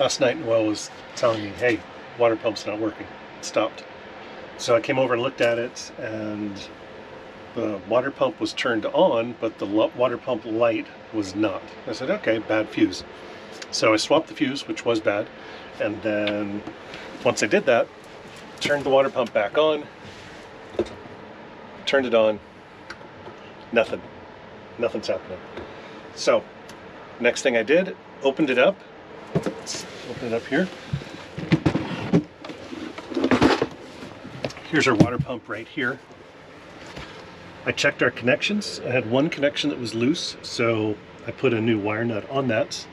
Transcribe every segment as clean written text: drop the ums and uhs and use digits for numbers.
Last night Noelle was telling me, hey, water pump's not working. It stopped. So I came over and looked at it, and the water pump was turned on, but the water pump light was not. I said, okay, bad fuse. So I swapped the fuse, which was bad, and then once I did that, turned the water pump back on, turned it on, nothing's happening. So next thing I did, opened it up. Let's open it up here. Here's our water pump right here. I checked our connections. I had one connection that was loose, so I put a new wire nut on that.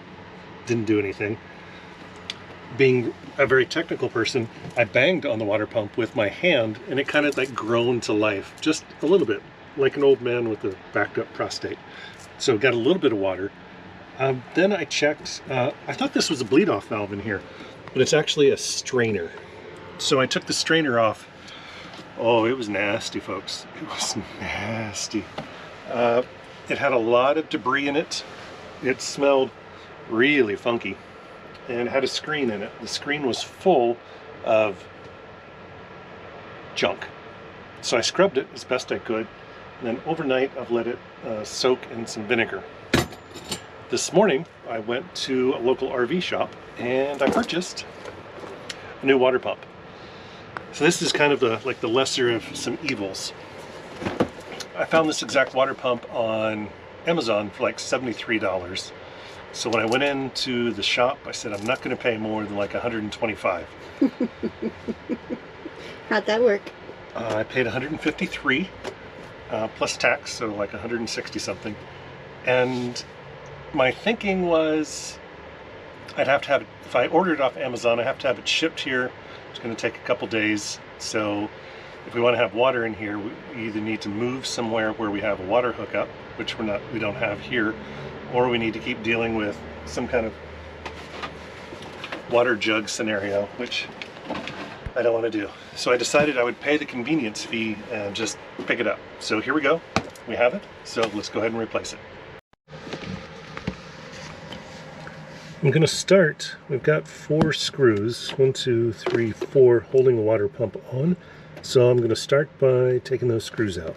Didn't do anything. Being a very technical person, I banged on the water pump with my hand, and it kind of like groaned to life, just a little bit, like an old man with a backed up prostate. So it got a little bit of water. Then I checked, I thought this was a bleed off valve in here, but it's actually a strainer. So I took the strainer off. Oh, it was nasty, folks. It was nasty. It had a lot of debris in it. It smelled really funky, and it had a screen in it. The screen was full of junk. So I scrubbed it as best I could, and then overnight I've let it soak in some vinegar. This morning I went to a local RV shop and I purchased a new water pump. So this is kind of like the lesser of some evils. I found this exact water pump on Amazon for like $73. So when I went into the shop, I said I'm not going to pay more than like $125. How'd that work? I paid $153 plus tax, so like $160 something. And my thinking was I'd have to have it, if I ordered it off Amazon, I have to have it shipped here. It's going to take a couple days. So if we want to have water in here, we either need to move somewhere where we have a water hookup, which we don't have here, or we need to keep dealing with some kind of water jug scenario, which I don't want to do. So I decided I would pay the convenience fee and just pick it up. So here we go. We have it. So let's go ahead and replace it. I'm going to start, we've got 4 screws, 1, 2, 3, 4, holding the water pump on. So I'm going to start by taking those screws out.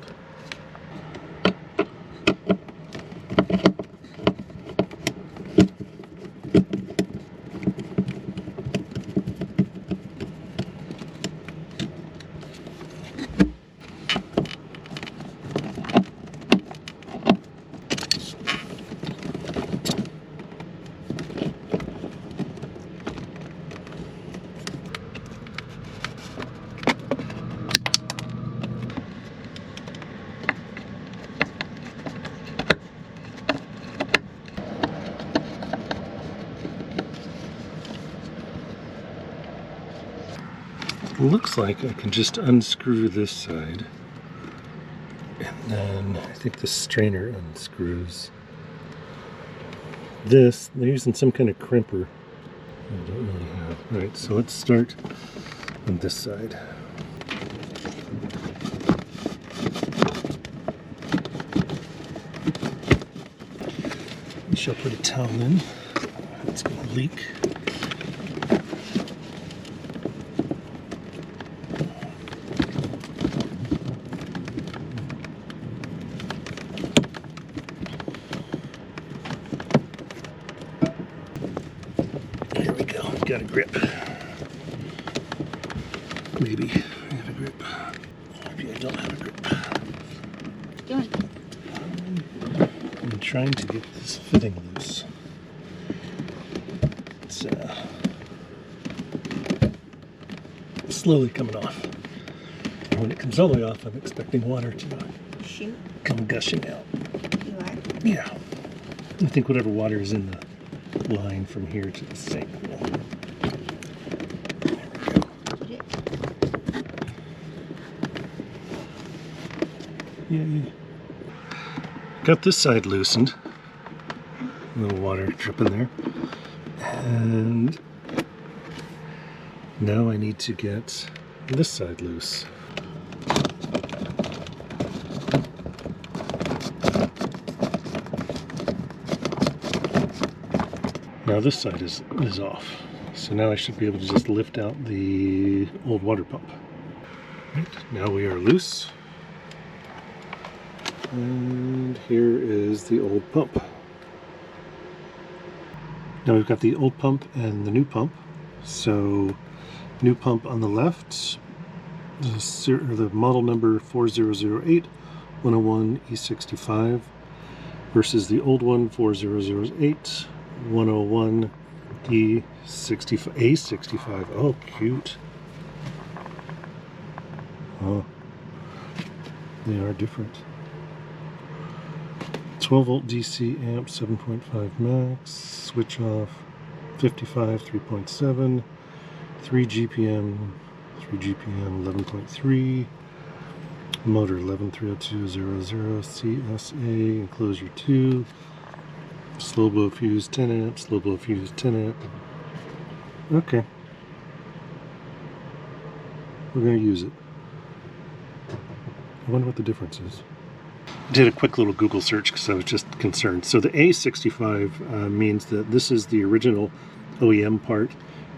Looks like I can just unscrew this side, and then I think the strainer unscrews. This, they're using some kind of crimper. I don't really have. Alright, so let's start on this side. I shall put a towel in. It's going to leak. Got a grip. Maybe I have a grip. Maybe I don't have a grip. I'm trying to get this fitting loose. It's slowly coming off. And when it comes all the way off, I'm expecting water to come gushing out. You are? Yeah. I think whatever water is in the line from here to the sink will. Yay. Got this side loosened. A little water dripping there. And now I need to get this side loose. Now this side is off. So now I should be able to just lift out the old water pump. Right, now we are loose. And here is the old pump. Now we've got the old pump and the new pump. So new pump on the left, the model number 4008 101 E65 versus the old one 4008 101 A65. Oh, cute. Oh, they are different. 12 volt DC amp, 7.5 max, switch off, 55, 3.7, 3 GPM, 11.3, motor 11-30200 CSA, enclosure 2, slow blow fuse 10 amp, slow blow fuse 10 amp. Okay. We're going to use it. I wonder what the difference is. I did a quick little Google search because I was just concerned. So the A65 means that this is the original OEM part.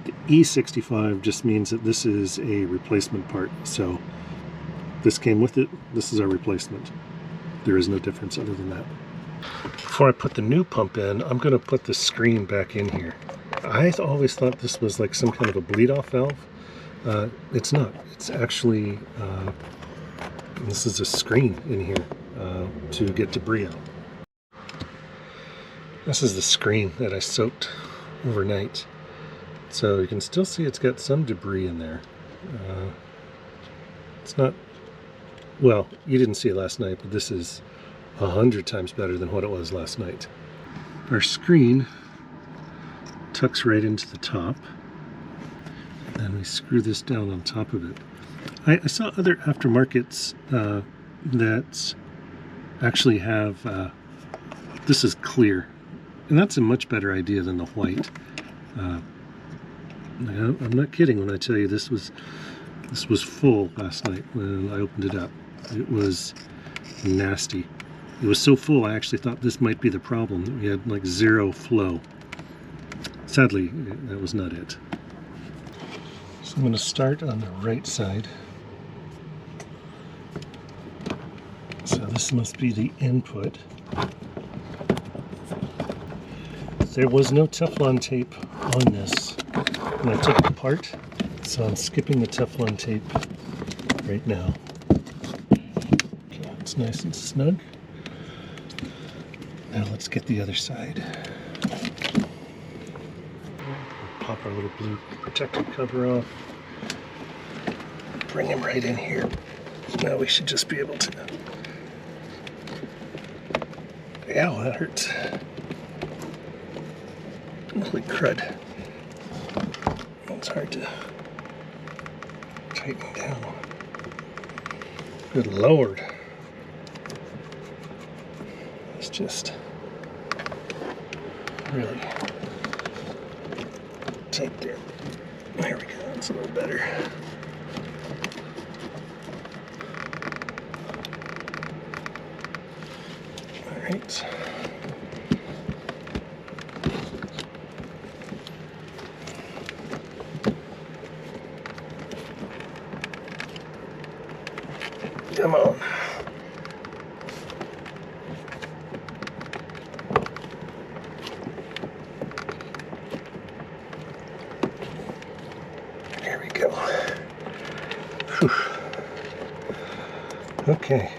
The E65 just means that this is a replacement part. So this came with it. This is our replacement. There is no difference other than that. Before I put the new pump in, I'm going to put the screen back in here. I always thought this was like some kind of a bleed-off valve. It's not. It's actually, this is a screen in here to get debris out. This is the screen that I soaked overnight. So you can still see it's got some debris in there. It's not, well, you didn't see it last night, but this is 100 times better than what it was last night. Our screen tucks right into the top, and then we screw this down on top of it. I saw other aftermarkets that actually have, this is clear, and that's a much better idea than the white. I'm not kidding when I tell you this was full last night when I opened it up. It was nasty. It was so full I actually thought this might be the problem. We had like zero flow. Sadly, that was not it. So I'm going to start on the right side. So this must be the input. There was no Teflon tape on this when I took it apart, so I'm skipping the Teflon tape right now. Okay, it's nice and snug. Now let's get the other side. Pop our little blue protective cover off. Bring him right in here. Now we should just be able to... Ow, that hurts. Holy crud. It's hard to tighten down. Good Lord. It's just really tight there. There we go. That's a little better. All right. Come on. There we go. Whew. Okay.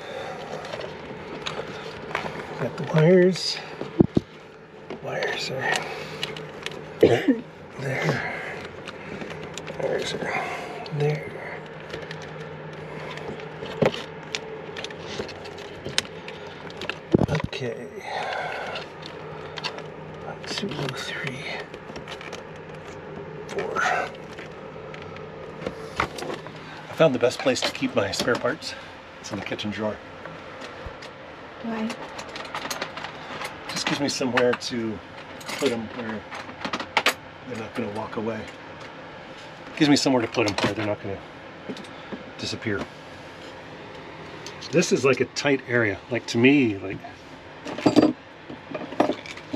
Got the wires. Wires are there. Wires are there. Okay. 1, 2, 3, 4. I found the best place to keep my spare parts. It's in the kitchen drawer. Why? Just gives me somewhere to put them where they're not going to walk away. Gives me somewhere to put them where they're not going to disappear. This is like a tight area. Like to me, like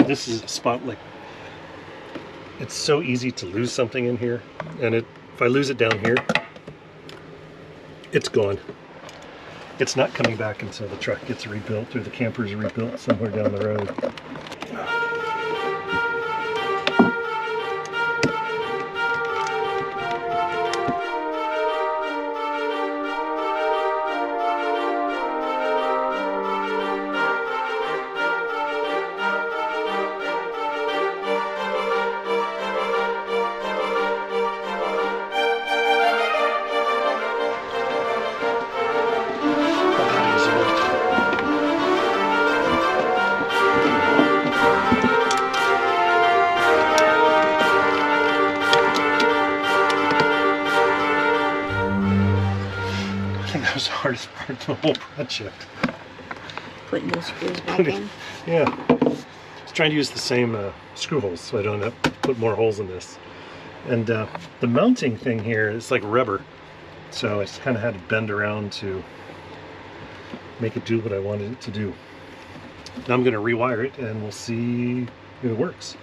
this is a spot like it's so easy to lose something in here, and if I lose it down here, it's gone. It's not coming back until the truck gets rebuilt or the camper is rebuilt somewhere down the road. I think that was the hardest part of the whole project. Putting those screws back in. Yeah. I was trying to use the same screw holes so I don't have to put more holes in this. And the mounting thing here is like rubber. So I just kind of had to bend around to make it do what I wanted it to do. Now I'm going to rewire it and we'll see if it works.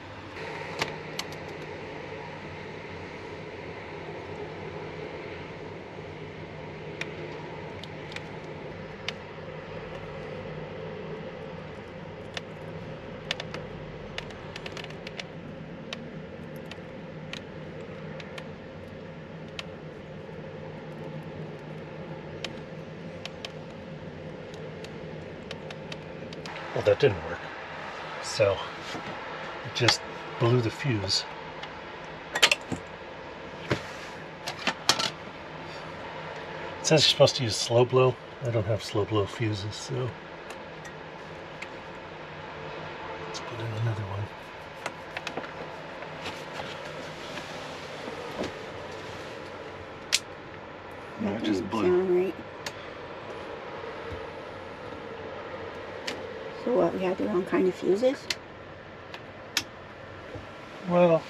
Well, that didn't work. So it just blew the fuse. It says you're supposed to use slow blow. I don't have slow blow fuses, so let's put in another one. That It just doesn't blew. sound right. So what, we have the wrong kind of fuses? Well,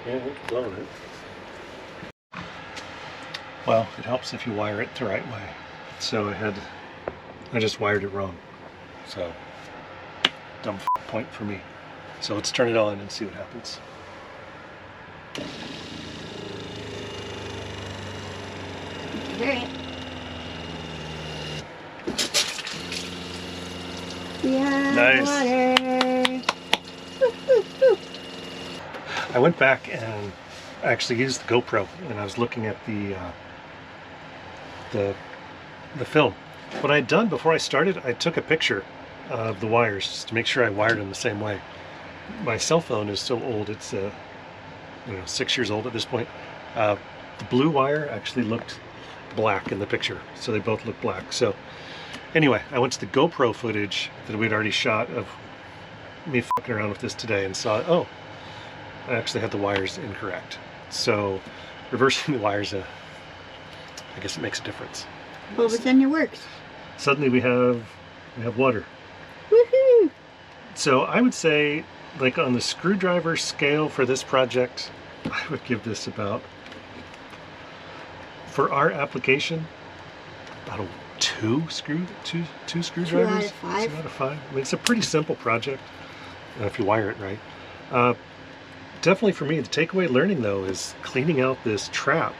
yeah, it's blowing it. Well, it helps if you wire it the right way. So I just wired it wrong. So, dumb point for me. So let's turn it on and see what happens. Hear it. Yeah, Nice. water. I went back and actually used the GoPro, and I was looking at the film. What I had done before I started, I took a picture of the wires just to make sure I wired them the same way. My cell phone is so old; it's 6 years old at this point. The blue wire actually looked black in the picture, so they both look black. So anyway, I went to the GoPro footage that we'd already shot of me fucking around with this today and saw, oh, I actually had the wires incorrect. So reversing the wires, I guess it makes a difference. Well, but then it works. Suddenly we have water. Woohoo! So I would say, like on the screwdriver scale for this project, I would give this about, for our application, about a two screwdrivers. 2 out of 5. 2 out of 5. I mean, it's a pretty simple project if you wire it right. Definitely for me, the takeaway learning though is cleaning out this trap.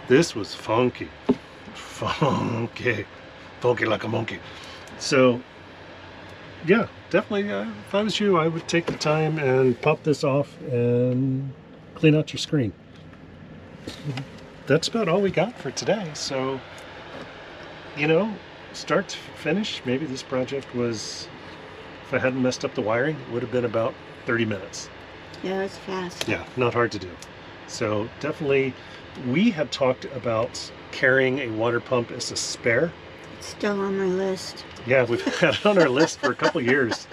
This was funky like a monkey. So yeah, definitely if I was you, I would take the time and pop this off and clean out your screen. That's about all we got for today. So, start to finish, maybe this project was, if I hadn't messed up the wiring, it would have been about 30 minutes. Yeah, it's fast. Yeah, not hard to do. So definitely, we had talked about carrying a water pump as a spare. It's still on my list. Yeah, we've had it on our list for a couple years.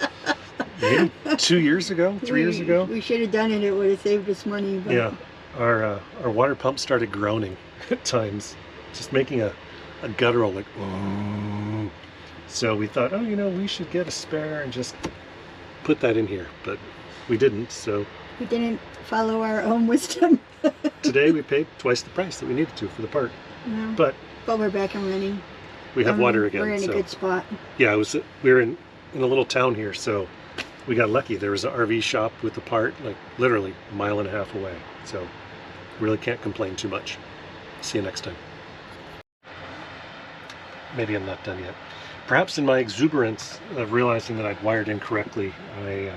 Maybe 2 years ago, 3 years ago. We should have done it. It would have saved us money. But Yeah, our water pump started groaning at times, just making a guttural like. So we thought, oh, we should get a spare and just put that in here, but we didn't. So We didn't follow our own wisdom. today we paid twice the price that we needed to for the part. No. But we're back and running. we have water again. We're in so. a good spot. Yeah, we were in a little town here, so we got lucky. There was an RV shop with the part, like literally a mile and a half away. So really can't complain too much. See you next time. Maybe I'm not done yet. Perhaps in my exuberance of realizing that I'd wired incorrectly, I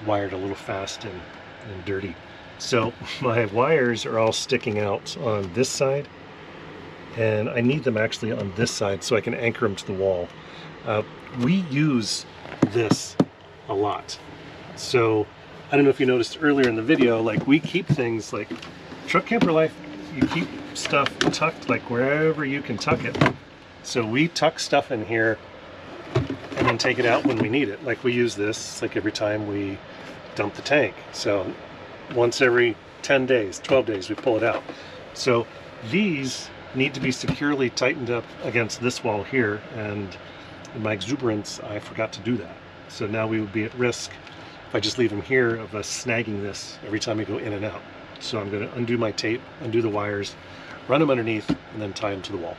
wired a little fast and dirty. So my wires are all sticking out on this side, and I need them actually on this side so I can anchor them to the wall. We use this a lot. So I don't know if you noticed earlier in the video, like we keep things like truck camper life, you keep stuff tucked like wherever you can tuck it. So we tuck stuff in here and then take it out when we need it. Like we use this like every time we dump the tank. So once every 10 days, 12 days, we pull it out. So these need to be securely tightened up against this wall here, and in my exuberance, I forgot to do that. So now we would be at risk if I just leave them here of us snagging this every time we go in and out. So I'm going to undo my tape, undo the wires, run them underneath, and then tie them to the wall.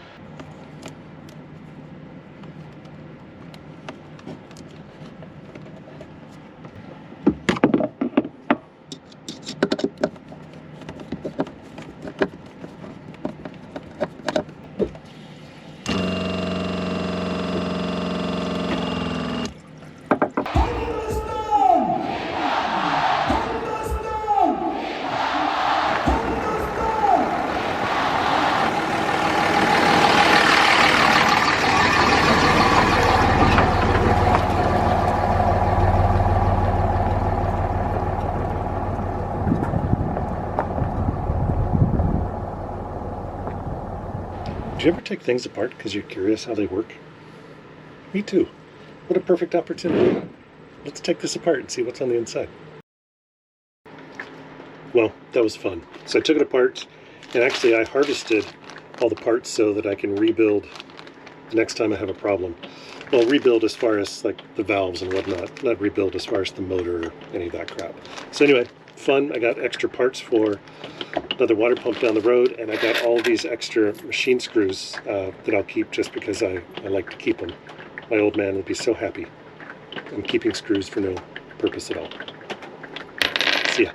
Do you ever take things apart because you're curious how they work? Me too. What a perfect opportunity. Let's take this apart and see what's on the inside. Well, that was fun. So I took it apart, and actually I harvested all the parts so that I can rebuild the next time I have a problem. Well, rebuild as far as like the valves and whatnot, not rebuild as far as the motor or any of that crap. So anyway, fun. I got extra parts for another water pump down the road, and I got all these extra machine screws that I'll keep just because I like to keep them. My old man would be so happy. I'm keeping screws for no purpose at all. See ya.